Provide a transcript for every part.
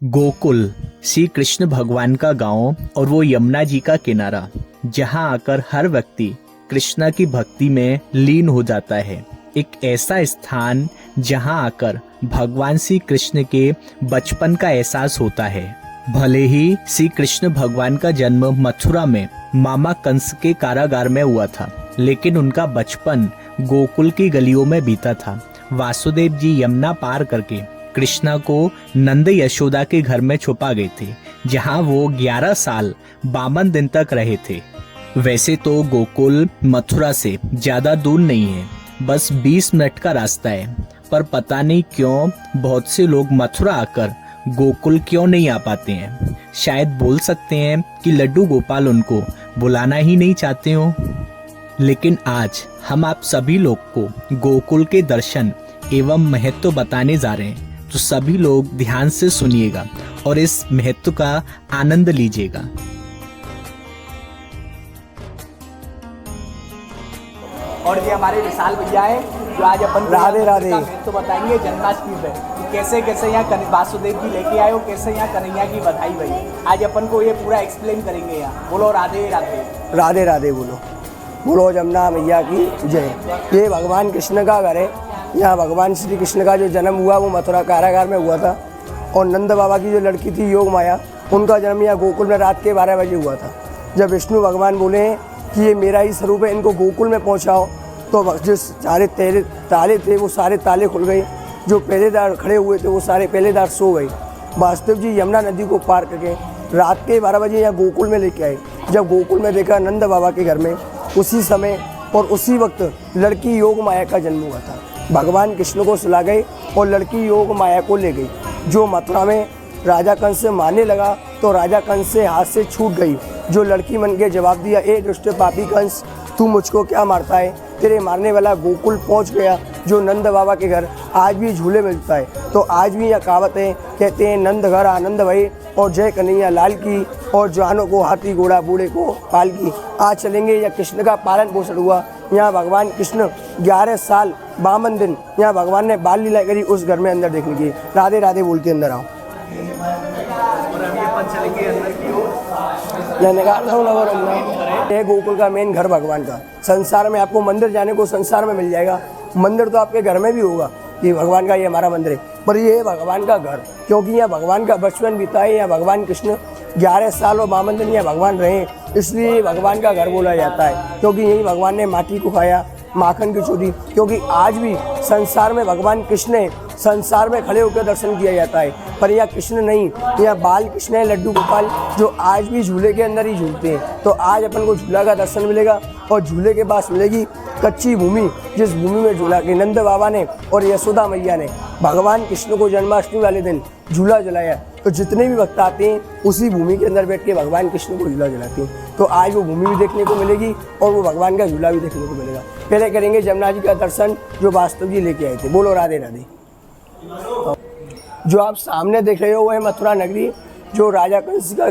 गोकुल श्री कृष्ण भगवान का गांव और वो यमुना जी का किनारा, जहां आकर हर व्यक्ति कृष्णा की भक्ति में लीन हो जाता है। एक ऐसा स्थान जहां आकर भगवान श्री कृष्ण के बचपन का एहसास होता है। भले ही श्री कृष्ण भगवान का जन्म मथुरा में मामा कंस के कारागार में हुआ था, लेकिन उनका बचपन गोकुल की गलियों में बीता था। वासुदेव जी यमुना पार करके कृष्णा को नंद यशोदा के घर में छुपा गए थे, जहां वो 11 साल 52 दिन तक रहे थे। वैसे तो गोकुल मथुरा से ज्यादा दूर नहीं है, बस 20 मिनट का रास्ता है, पर पता नहीं क्यों बहुत से लोग मथुरा आकर गोकुल क्यों नहीं आ पाते हैं। शायद बोल सकते हैं कि लड्डू गोपाल उनको बुलाना ही नहीं चाहते हो। लेकिन आज हम आप सभी लोग को गोकुल के दर्शन एवं महत्व बताने जा रहे हैं, तो सभी लोग ध्यान से सुनिएगा और इस महत्व का आनंद लीजिएगा। और ये हमारे विशाल भैया है जो आज अपन राधे राधे तो बताएंगे जन्माष्टमी पे कि कैसे कैसे यहाँ वासुदेव जी लेके आए हो, कैसे यहाँ कन्हैया की बधाई भाई। आज अपन को ये पूरा एक्सप्लेन करेंगे। यहाँ बोलो राधे राधे। राधे राधे बोलो जमुना मैया की जय। ये भगवान कृष्ण का घर है। यहाँ भगवान श्री कृष्ण का जो जन्म हुआ वो मथुरा कारागार में हुआ था, और नंद बाबा की जो लड़की थी योग माया, उनका जन्म यहाँ गोकुल में रात के 12 बजे हुआ था। जब विष्णु भगवान बोले कि ये मेरा ही स्वरूप है, इनको गोकुल में पहुँचाओ, तो जो सारे ताले थे वो सारे ताले खुल गए। जो पहलेदार खड़े हुए थे वो सारे पहलेदार सो गए। वासुदेव जी यमुना नदी को पार करके रात के 12 बजे यहाँ गोकुल में लेके आए। जब गोकुल में देखा नंद बाबा के घर में, उसी समय और उसी वक्त लड़की योग माया का जन्म हुआ था। भगवान कृष्ण को सुला गए और लड़की योग माया को ले गई। जो मथुरा में राजा कंस से मारने लगा तो राजा कंस से हाथ से छूट गई। जो लड़की मन के जवाब दिया, ए दुष्ट पापी कंस, तू मुझको क्या मारता है, तेरे मारने वाला गोकुल पहुंच गया। जो नंद बाबा के घर आज भी झूले मिलता है, तो आज भी यह कहावत है, कहते हैं नंद घर आनंद भये और जय कन्हैया लाल की, और जवानों को हाथी घोड़ा बूढ़े को पाल की। आज चलेंगे या कृष्ण का पालन पोषण हुआ। यहाँ भगवान कृष्ण 11 साल 52 दिन यहाँ भगवान ने बाल लीला करी, उस घर में अंदर देखने की। राधे राधे बोल के अंदर आओ। ये गोकुल का मेन घर भगवान का। संसार में आपको मंदिर जाने को संसार में मिल जाएगा, मंदिर तो आपके घर में भी होगा कि भगवान का ये हमारा मंदिर है, पर ये है भगवान का घर, क्योंकि यहाँ भगवान का बचपन बीता है। यहाँ भगवान कृष्ण 11 साल और 52 दिन यहाँ भगवान रहे, इसलिए भगवान का घर बोला जाता है। क्योंकि यही भगवान ने माटी को खाया, माखन की चोरी, क्योंकि आज भी संसार में भगवान कृष्ण है, संसार में खड़े होकर दर्शन किया जाता है। पर यहाँ कृष्ण नहीं, यहाँ बाल कृष्ण है, लड्डू गोपाल, जो आज भी झूले के अंदर ही झूलते हैं। तो आज अपन को झूला का दर्शन मिलेगा, और झूले के पास मिलेगी कच्ची भूमि, जिस भूमि में झूला के नंद बाबा ने और यशोदा मैया ने भगवान कृष्ण को जन्माष्टमी वाले दिन झूला जलाया। तो जितने भी भक्त आते हैं उसी भूमि के अंदर बैठ के भगवान कृष्ण को झूला जलाते हैं। तो आज वो भूमि भी देखने को मिलेगी और वो भगवान का झूला भी देखने को मिलेगा। पहले करेंगे जमुना जी का दर्शन, जो वासुदेव जी लेके आए थे। बोलो राधे राधे। जो आप सामने देख रहे हो वो है मथुरा नगरी। जो राजा कंस का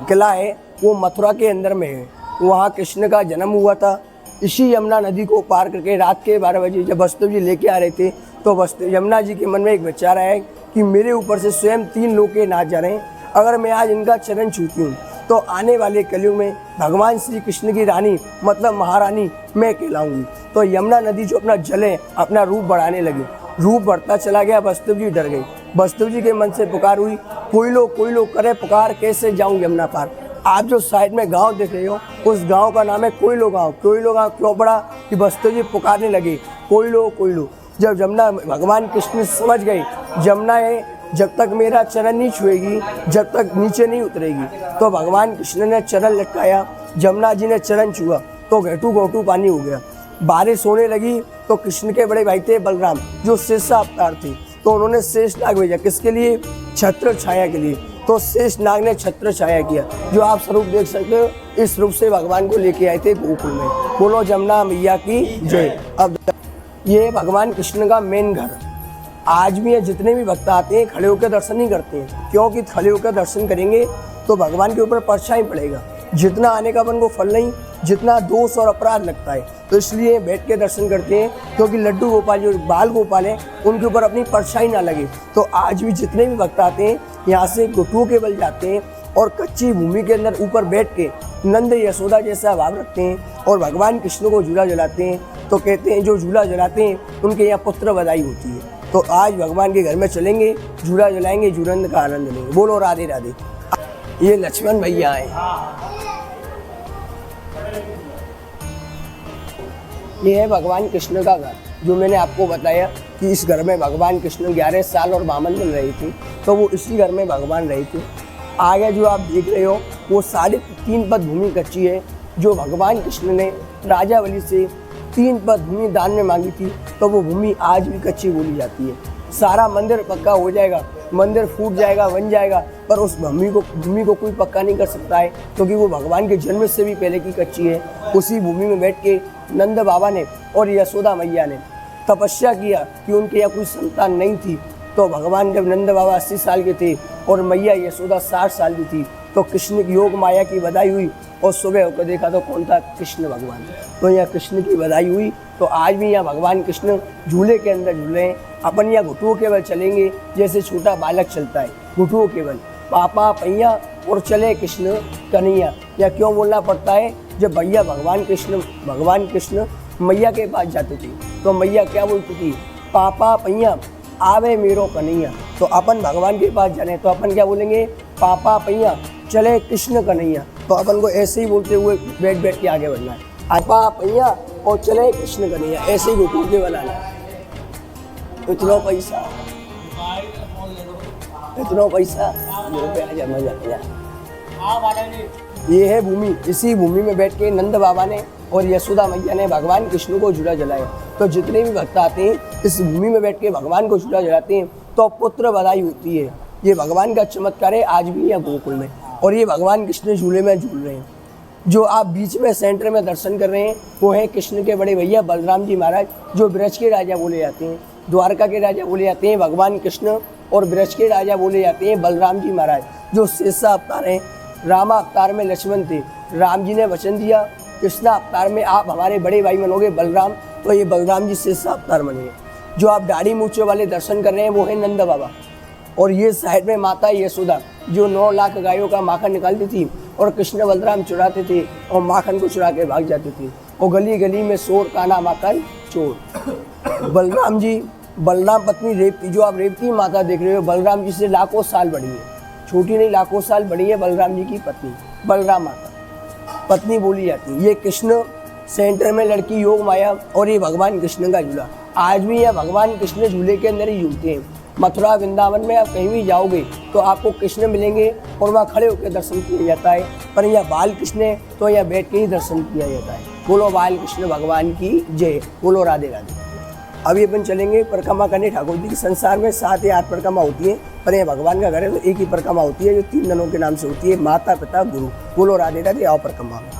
किला है वो मथुरा के अंदर में है। वहाँ कृष्ण का जन्म हुआ था। इसी यमुना नदी को पार करके रात के 12 बजे जब वासुदेव जी लेके आ रहे थे, तो यमुना जी के मन में एक विचार आया कि मेरे ऊपर से स्वयं 3 लोग के नाच जा रहे हैं। अगर मैं आज इनका चरण छूती हूँ तो आने वाले कलयुग में भगवान श्री कृष्ण की रानी मतलब महारानी मैं कहलाऊंगी। तो यमुना नदी जो अपना जल है, अपना रूप बढ़ाने लगी। रूप बढ़ता चला गया। वासुदेव जी डर गए। वासुदेव जी के मन से पुकार हुई, कोई लोग करे पुकार, कैसे जाऊं यमुना पार। आप जो साइड में गांव देख रहे हो, उस गांव का नाम है कोयलो गांव। कोयलो गांव क्यों पड़ा कि वासुदेव जी पुकारने लगे, कोयलो। जब जमुना भगवान कृष्ण समझ गए, जमुना है जब तक मेरा चरण नहीं छुएगी, जब तक नीचे नहीं उतरेगी। तो भगवान कृष्ण ने चरण लटकाया, जमुना जी ने चरण छुआ तो घोटू पानी हो गया। बारिश होने लगी तो कृष्ण के बड़े भाई थे बलराम, जो शेष अवतार थे, तो उन्होंने शेष नाग भेजा। किसके लिए? छत्र छाया के लिए। तो शेष नाग ने छत्र छाया किया। जो आप स्वरूप देख सकते हो, इस रूप से भगवान को लेके आए थे गोकुल में। बोलो जमुना मैया की जय। अब ये भगवान कृष्ण का मेन घर। आज भी जितने भी भक्त आते हैं खड़े होकर दर्शन नहीं करते हैं, क्योंकि खड़े होकर दर्शन करेंगे तो भगवान के ऊपर परछाई पड़ेगा। जितना आने का अपन को फल नहीं, जितना दोष और अपराध लगता है। तो इसलिए बैठ के दर्शन करते हैं, क्योंकि लड्डू गोपाल जो बाल गोपाल हैं उनके ऊपर अपनी परछाई ना लगे। तो आज भी जितने भी भक्त आते हैं यहाँ से घुटुओं के बल जाते हैं और कच्ची भूमि के अंदर ऊपर बैठ के नंद यशोदा जैसा भाव रखते हैं और भगवान कृष्ण को झूला जलाते हैं। तो कहते हैं जो झूला जलाते हैं उनके यहाँ पुत्र बधाई होती है। तो आज भगवान के घर में चलेंगे, झूला जलाएंगे, झूलंद का आनंद लेंगे। बोलो राधे राधे। ये लक्ष्मण भैया हैं, ये है भगवान कृष्ण का घर। जो मैंने आपको बताया कि इस घर में भगवान कृष्ण 11 साल और बामन बन रही थी, तो वो इसी घर में भगवान रहे थे। आगे जो आप देख रहे हो वो 3.5 पद भूमि कच्ची है, जो भगवान कृष्ण ने राजा बलि से 3 पद भूमि दान में मांगी थी। तो वो भूमि आज भी कच्ची बोली जाती है। सारा मंदिर पक्का हो जाएगा, मंदिर फूट जाएगा, बन जाएगा, पर उस भूमि को कोई पक्का नहीं कर सकता है, क्योंकि वो भगवान के जन्म से भी पहले की कच्ची है। उसी भूमि में बैठ के नंद बाबा ने और यशोदा मैया ने तपस्या किया कि उनके यहाँ कोई संतान नहीं थी। तो भगवान जब नंद बाबा 80 साल के थे और मैया यशोदा 60 साल की थी, तो कृष्ण की योग माया की बधाई हुई और सुबह होकर देखा तो कौन था? कृष्ण भगवान। तो यहाँ कृष्ण की बधाई हुई। तो आज भी यहाँ भगवान कृष्ण झूले के अंदर झूले हैं। अपन यहाँ घुटुओं के बल चलेंगे, जैसे छोटा बालक चलता है, घुटुओं के बल, पापा पैया और चले कृष्ण कन्हैया। या क्यों बोलना पड़ता है? जब भैया भगवान कृष्ण मैया के पास जाते थे तो मैया क्या बोलती थी? पापा पैया आवे मेरो कन्हैया। तो अपन भगवान के पास जाने तो अपन क्या बोलेंगे? पापा पैया चले कृष्ण कन्हैया। तो अपन को ऐसे ही बोलते हुए बैठ के आगे बढ़ना है। पापा पैया और चले कृष्ण कन्हैया, ऐसे ही घुटुओं के बल आना। इतना पैसा ये है भूमि। इसी भूमि में बैठ के नंद बाबा ने और यशोदा मैया ने भगवान कृष्ण को झूला जलाया। तो जितने भी भक्त आते हैं इस भूमि में बैठ के भगवान को झूला जलाते हैं तो पुत्र बधाई होती है। ये भगवान का चमत्कार है आज भी यहाँ गोकुल में। और ये भगवान कृष्ण झूले में झूल रहे हैं। जो आप बीच में सेंटर में दर्शन कर रहे हैं वो है कृष्ण के बड़े भैया बलराम जी महाराज, जो ब्रज के राजा बोले जाते हैं, द्वारका के राजा बोले जाते हैं भगवान कृष्ण, और ब्रज के राजा बोले जाते हैं बलराम जी महाराज, जो शेषा अवतार हैं। रामा अवतार में लक्ष्मण थे, राम जी ने वचन दिया कृष्णा अवतार में आप हमारे बड़े भाई बनोगे बलराम, तो ये बलराम जी शेषा अवतार बने। जो आप दाढ़ी मूछों वाले दर्शन कर रहे हैं वो है नंद बाबा। और ये साइड में माता यशोदा, जो 9 लाख गायों का माखन निकालती थी और कृष्ण बलराम चुराते थे और माखन को चुरा के भाग जाते थे। और गली गली में शोर, काना माखन चोर। बलराम जी, बलराम पत्नी रेवती, जो आप रेवती माता देख रहे हो, बलराम जी से लाखों साल बड़ी है, छोटी नहीं लाखों साल बड़ी है बलराम जी की पत्नी, बलराम माता पत्नी बोली जाती है। ये कृष्ण सेंटर में लड़की योग माया और ये भगवान कृष्ण का झूला। आज भी यह भगवान कृष्ण झूले के अंदर ही झूलते हैं। मथुरा वृंदावन में आप कहीं भी जाओगे तो आपको कृष्ण मिलेंगे और वहाँ खड़े होकर दर्शन किया जाता है, पर यह बाल कृष्ण है तो यह बैठ के ही दर्शन किया जाता है। बोलो बाल कृष्ण भगवान की जय, बोलो राधे राधे। अभी अपन चलेंगे परिक्रमा करने ठाकुर जी के। संसार में 7 या 8 परिक्रमा होती है, पर यह भगवान का घर है तो एक ही परिक्रमा होती है, जो 3 जनों के नाम से होती है, माता पिता गुरु। बोलो राधे राधे। आओ परिक्रमा में।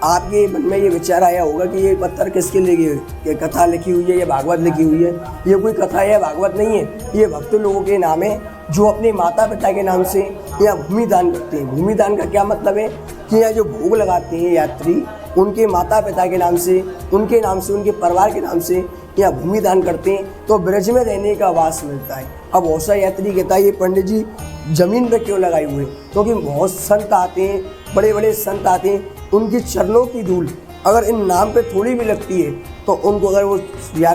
आपके मन में ये विचार आया होगा कि ये पत्थर किसके लिए ये कथा लिखी हुई है, ये भागवत लिखी हुई है। ये कोई कथा है, भागवत नहीं है, ये भक्त लोगों के नाम है जो अपने माता पिता के नाम से यहाँ भूमि दान करते हैं। भूमि दान का क्या मतलब है कि यहाँ जो भोग लगाते हैं यात्री, उनके माता पिता के नाम से, उनके परिवार के नाम से यहाँ भूमि दान करते हैं तो ब्रज में रहने का वास मिलता है। अब बहुत सा यात्री कहता है ये पंडित जी जमीन पर क्यों लगाए हुए? क्योंकि बहुत संत आते हैं, बड़े बड़े संत आते हैं, उनकी चरणों की धूल अगर इन नाम पे थोड़ी भी लगती है तो उनको, अगर वो या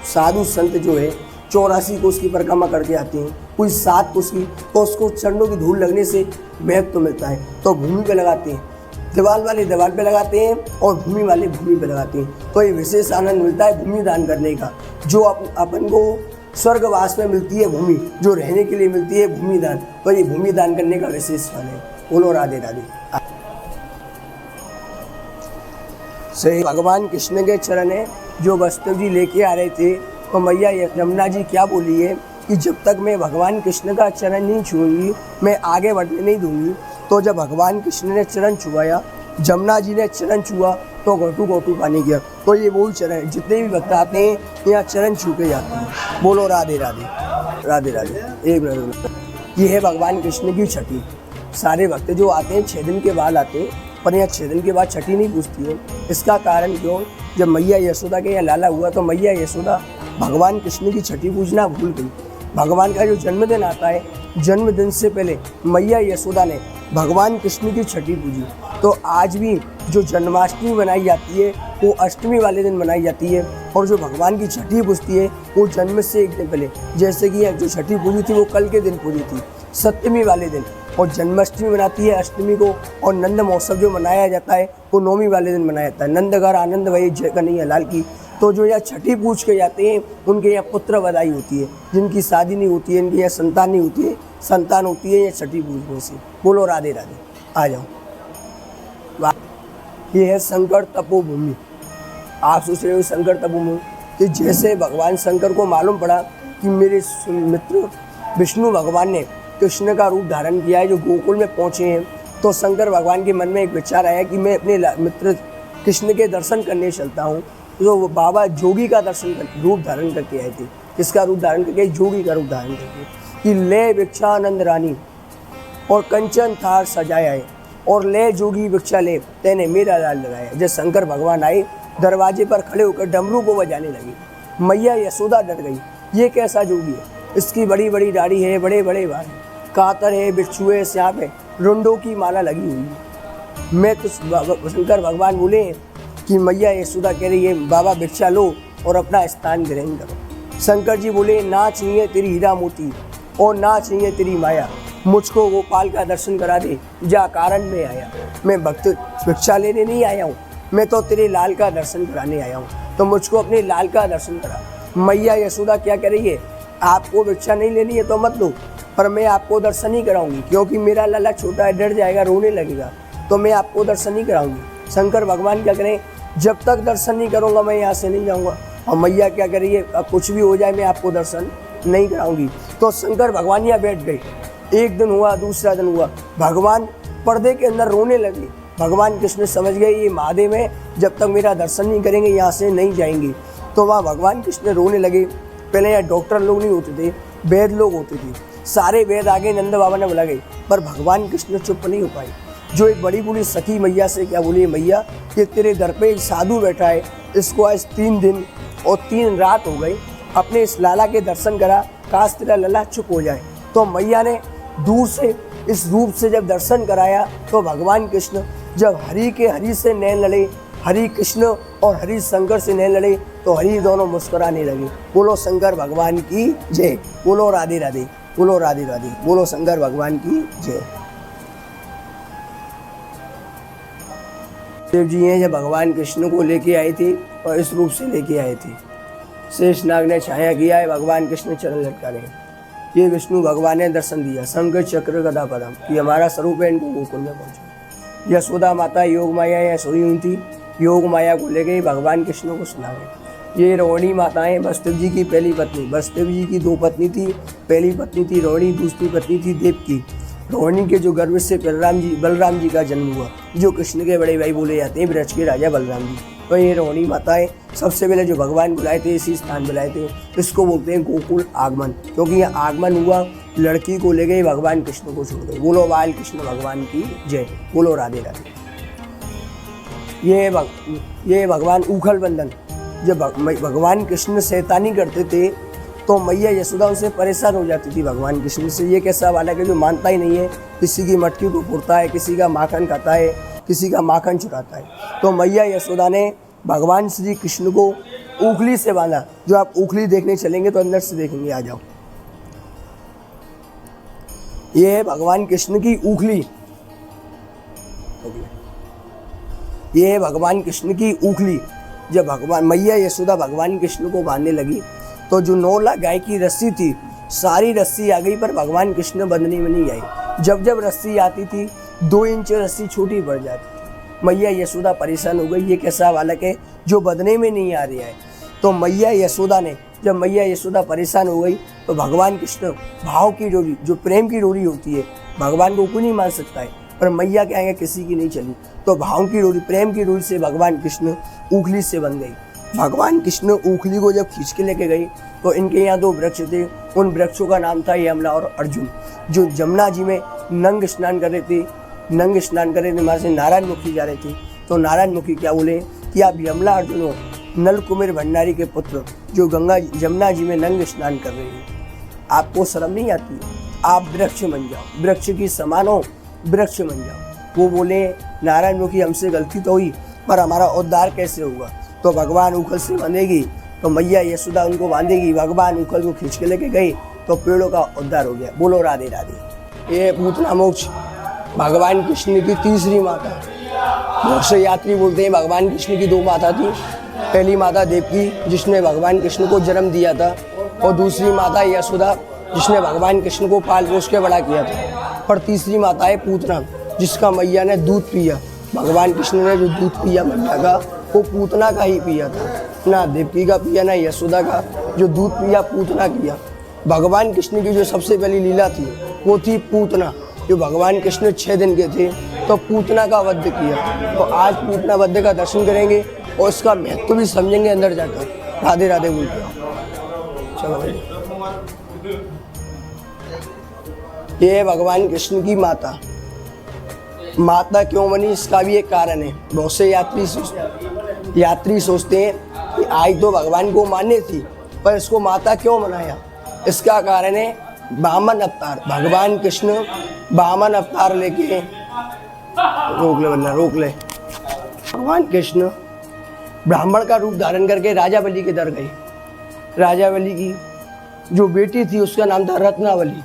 साधु संत जो है 84 कोस की परिक्रमा करके आते हैं, कोई 7 कोस की, तो उसको चरणों की धूल लगने से महत्व तो मिलता है। तो भूमि पे लगाते हैं, दीवार वाले दीवार पे लगाते हैं और भूमि वाले भूमि पे लगाते हैं। तो ये विशेष आनंद मिलता है भूमि दान करने का। जो अपन को स्वर्गवास में मिलती है भूमि, जो रहने के लिए मिलती है भूमि दान, तो ये भूमि दान करने का विशेष फल है। बोलो राधे राधे। सही भगवान कृष्ण के चरण है जो वस्तु जी लेके आ रहे थे। तो मैया यमुना जी क्या बोली है कि जब तक मैं भगवान कृष्ण का चरण नहीं छूऊंगी मैं आगे बढ़ने नहीं दूंगी। तो जब भगवान कृष्ण ने चरण छुआया, जमुना जी ने चरण छुआ तो घोटू घोटू पानी गया। तो ये वही चरण है, जितने भी भक्त आते हैं यहाँ चरण छू के जाते हैं। बोलो राधे राधे राधे राधे। एक मिनट, ये है भगवान कृष्ण की छठी। सारे भक्त जो आते हैं 6 दिन के बाद आते हैं पर यहाँ 6 दिन के बाद छठी नहीं पूजती है। इसका कारण क्यों? जब मैया यशोदा के यहाँ लाला हुआ तो मैया यशोदा भगवान कृष्ण की छठी पूजना भूल गई। भगवान का जो जन्मदिन आता है, जन्मदिन से पहले मैया यशोदा ने भगवान कृष्ण की छठी पूजी। तो आज भी जो जन्माष्टमी मनाई जाती है वो अष्टमी वाले दिन मनाई जाती है, और जो भगवान की छठी पूजती है वो जन्म से एक दिन पहले, जैसे कि जो छठी पूजी थी वो कल के दिन पूजी थी, सप्तमी वाले दिन, और जन्माष्टमी मनाती है अष्टमी को, और नंद महोत्सव जो मनाया जाता है वो नौमी वाले दिन मनाया जाता है। नंदघर आनंद भई जय कन्हैया लाल की। तो जो यहाँ छठी पूज के जाते हैं उनके यहाँ पुत्र बधाई होती है, जिनकी शादी नहीं होती है, इनके यहाँ संतान नहीं होती है, संतान होती है या छठी पूजने से। बोलो राधे राधे। आ जाओ। ये है शंकर तपोभूमि। आप सोच रहे हो शंकर तपोभूमि कि जैसे भगवान शंकर को मालूम पड़ा कि मेरे मित्र विष्णु भगवान ने कृष्ण का रूप धारण किया है, जो गोकुल में पहुँचे हैं, तो शंकर भगवान के मन में एक विचार आया कि मैं अपने मित्र कृष्ण के दर्शन करने चलता हूँ। तो वो बाबा जोगी का रूप धारण करके आए थे। किसका रूप धारण करके? जोगी का रूप धारण करके, कि ले भिक्षानंद रानी और कंचन थार सजाया है, और ले जोगी भिक्षा ले तेने मेरा लाल लगाया। जब शंकर भगवान आए, दरवाजे पर खड़े होकर डमरू को बजाने लगे। मैया यशोदा डर गई, ये कैसा जोगी है? इसकी बड़ी बड़ी दाढ़ी है, बड़े बड़े बाल, कातर है, बिच्छू है, सांप है, रुंडों की माला लगी हुई है। मैं तो शंकर भगवान बोले कि मैया यशोदा कह रही है बाबा भिक्षा लो और अपना स्थान ग्रहण करो। शंकर जी बोले ना चाहिए तेरी हीरा मोती और ना चाहिए तेरी माया, मुझको गोपाल का दर्शन करा दे, जा कारण में आया। मैं भक्त भिक्षा लेने नहीं आया हूँ, मैं तो तेरे लाल का दर्शन कराने आया हूँ, तो मुझको अपने लाल का दर्शन करा। मैया यशोदा क्या कह रही है? आपको भिक्षा नहीं लेनी है तो मत लो, पर मैं आपको दर्शन ही कराऊंगी, क्योंकि मेरा लाला छोटा है, डर जाएगा, रोने लगेगा, तो मैं आपको दर्शन ही कराऊंगी। शंकर भगवान क्या करें? जब तक दर्शन नहीं करूंगा मैं यहाँ से नहीं जाऊंगा। और मैया क्या कर रही है? अब कुछ भी हो जाए मैं आपको दर्शन नहीं कराऊंगी। तो शंकर भगवान यहाँ बैठ गए। एक दिन हुआ, दूसरा दिन हुआ, भगवान पर्दे के अंदर रोने लगे। भगवान कृष्ण समझ गए ये महादेव है, जब तक मेरा दर्शन नहीं करेंगे यहाँ से नहीं जाएंगे। तो वहाँ भगवान कृष्ण रोने लगे। पहले यहाँ डॉक्टर लोग नहीं होते थे, वैद लोग होते थे। सारे वेद आगे नंद बाबा ने बुला गए, पर भगवान कृष्ण चुप नहीं हो पाए। जो एक बड़ी बूढ़ी सखी मैया से क्या बोली? मैया कि तेरे दर पे एक साधु बैठा है, इसको आज 3 दिन और 3 रात हो गई, अपने इस लाला के दर्शन करा, काश तेरा लाला चुप हो जाए। तो मैया ने दूर से इस रूप से जब दर्शन कराया, तो भगवान कृष्ण जब हरि के हरि से नैन लड़े, हरि कृष्ण और हरि शंकर से नैन लड़े, तो हरि दोनों मुस्कुराने लगे। बोलो शंकर भगवान की जय, बोलो राधे राधे, बोलो राधे राधे, बोलो शंकर भगवान की जय। देव जी हैं जब भगवान कृष्ण को लेके आए थे और इस रूप से लेके आए थे। शेषनाग ने छाया किया है, भगवान कृष्ण चरण लटका रहे हैं। ये विष्णु भगवान ने दर्शन दिया, शंकर चक्र गदा पदम, कि हमारा स्वरूप है, इनको गोकुल में पहुंचे। यशोदा माता योग माया या सोई हुई थी, योग माया को ले गई, भगवान कृष्ण को सुना गई। ये रोहिणी माताएं वसुदेव जी की पहली पत्नी, वसुदेव जी की 2 पत्नी थी। पहली पत्नी थी रोहिणी, दूसरी पत्नी थी देवकी। रोहिणी के जो गर्भ से बलराम जी का जन्म हुआ, जो कृष्ण के बड़े भाई बोले जाते हैं, ब्रज के राजा बलराम जी। तो ये रोहिणी माताएं सबसे पहले जो भगवान बुलाए थे, इसी स्थान बुलाए थे। इसको बोलते हैं गोकुल आगमन, क्योंकि यह आगमन हुआ, लड़की को ले गए, भगवान कृष्ण को छोड़ गए। बोलो बाल कृष्ण भगवान की जय, बोलो राधे राधे। ये भगवान उखल बंधन, जब भगवान कृष्ण शैतानी करते थे तो मैया यशोदा उनसे परेशान हो जाती थी भगवान कृष्ण से। ये कैसा वाला कि जो मानता ही नहीं है, किसी की मटकी को फोड़ता है, किसी का माखन खाता है, किसी का माखन चुराता है। तो मैया यशोदा ने भगवान श्री कृष्ण को उखली से बांधा। जो आप उखली देखने चलेंगे तो अंदर से देखेंगे, आ जाओ। ये है भगवान कृष्ण की उखली, ये है भगवान कृष्ण की उखली। जब भगवान मैया यशोदा भगवान कृष्ण को बांधने लगी तो जो 9 लाख गाय की रस्सी थी, सारी रस्सी आ गई, पर भगवान कृष्ण बंधने में नहीं आई। जब जब रस्सी आती थी 2 इंच रस्सी छोटी पड़ जाती थी। मैया यशोदा परेशान हो गई, ये कैसा बालक है जो बंधने में नहीं आ रहा है। तो मैया यशोदा ने, जब मैया यशोदा परेशान हो गई तो भगवान कृष्ण भाव की डोरी, जो प्रेम की डोरी होती है, भगवान को कोई नहीं मान सकता है, पर मैया के आगे किसी की नहीं चली। तो भाव की डोरी, प्रेम की डोरी से भगवान कृष्ण उखली से बन गई। भगवान कृष्ण उखली को जब खींच के लेके गई तो इनके यहाँ 2 वृक्ष थे। उन वृक्षों का नाम था यमला और अर्जुन, जो जमुना जी में नंग स्नान कर रहे थे। नंग स्नान करे वहाँ से नारायण मुखी जा रहे थे। तो नारायण मुखी क्या बोले कि आप यमला अर्जुन हो, नल कुमेर भंडारी के पुत्र, जो गंगा यमुना जी में नंग स्नान कर रहे हैं, आपको शर्म नहीं आती? आप वृक्ष बन जाओ, वृक्ष की समान हो, वृक्ष बन जाओ। वो बोले नारायण मुखी हमसे गलती तो हुई, पर हमारा उद्धार कैसे होगा? तो भगवान उखल से बंधेगी, तो मैया यशोदा उनको बांधेगी। भगवान उखल को खींच के लेके गए तो पेड़ों का उद्धार हो गया। बोलो राधे राधे। ये पूतना मोक्ष भगवान कृष्ण की तीसरी माता। बहुत से यात्री बोलते हैं भगवान कृष्ण की 2 माता थी। पहली माता देवकी जिसने भगवान कृष्ण को जन्म दिया था, और दूसरी माता यशोदा जिसने भगवान कृष्ण को पाल पोस के बड़ा किया था। पर तीसरी माता है पूतना, जिसका मैया ने दूध पिया। भगवान कृष्ण ने जो दूध पिया मैया का, वो पूतना का ही पिया था, ना देवकी का पिया ना यशोदा का। जो दूध पिया पूतना किया। भगवान कृष्ण की जो सबसे पहली लीला थी वो थी पूतना। जो भगवान कृष्ण 6 दिन के थे तो पूतना का वध किया। तो आज पूतना वध का दर्शन करेंगे और इसका महत्व भी समझेंगे अंदर जाकर। राधे राधे बोलते हैं। चलो भाई, ये है भगवान कृष्ण की माता। माता क्यों बनी इसका भी एक कारण है। बहुत से यात्री सोचते हैं कि आज तो भगवान को मानने थी, पर इसको माता क्यों बनाया? इसका कारण है वामन अवतार। भगवान कृष्ण वामन अवतार लेके रोक ले। भगवान कृष्ण ब्राह्मण का रूप धारण करके राजा बलि के दर गए। राजा बलि की जो बेटी थी उसका नाम था रत्नावली।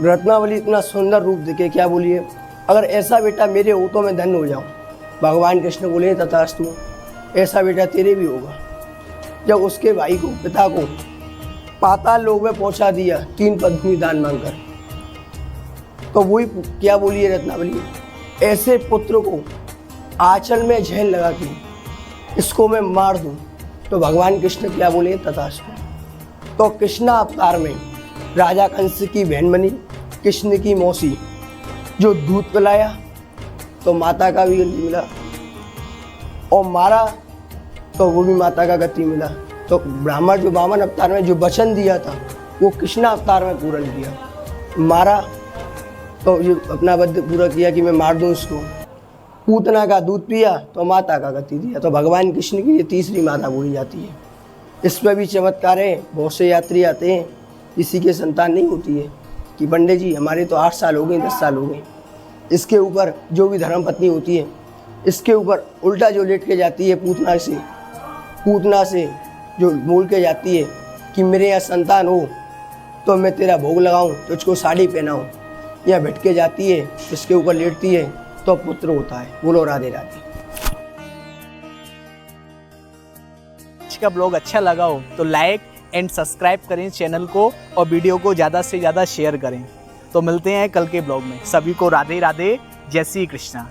रत्नावली इतना सुंदर रूप देखे, क्या बोलिए, अगर ऐसा बेटा मेरे हो तो मैं धन्य हो जाऊं। भगवान कृष्ण बोले तथास्तु, ऐसा बेटा तेरे भी होगा। जब उसके भाई को, पिता को पाताल लोक में पहुंचा दिया 3 पद्मी दान मांगकर, तो वही क्या बोली है रत्नावली, ऐसे पुत्र को आंचल में झेल लगा के इसको मैं मार दूं। तो भगवान कृष्ण क्या बोले तथास्तु। तो कृष्णा अवतार में राजा कंस की बहन बनी, कृष्ण की मौसी, जो दूध पिलाया तो माता का भी गति मिला, और मारा तो वो भी माता का गति मिला। तो ब्राह्मण जो वामन अवतार में जो वचन दिया था वो कृष्णा अवतार में पूर्ण किया। मारा तो जो अपना वध पूरा किया कि मैं मार दूं इसको। पूतना का दूध पिया तो माता का गति दिया। तो भगवान कृष्ण की ये तीसरी माता बोली जाती है। इस पर भी चमत्कार है। बहुत से यात्री आते हैं, किसी के संतान नहीं होती है, कि पंडित जी हमारे तो 8 साल हो गए, 10 साल हो गए। इसके ऊपर जो भी धर्मपत्नी होती है, इसके ऊपर उल्टा जो लेट के जाती है पूतना से जो बोल के जाती है कि मेरे यहाँ संतान हो तो मैं तेरा भोग लगाऊं, तुझको साड़ी पहनाऊं, या बैठ के जाती है इसके ऊपर लेटती है तो पुत्र होता है। बोलो राधे राधे। आज का ब्लॉग अच्छा लगा हो तो लाइक एंड सब्सक्राइब करें चैनल को, और वीडियो को ज़्यादा से ज़्यादा शेयर करें। तो मिलते हैं कल के ब्लॉग में। सभी को राधे राधे, जय श्री कृष्णा।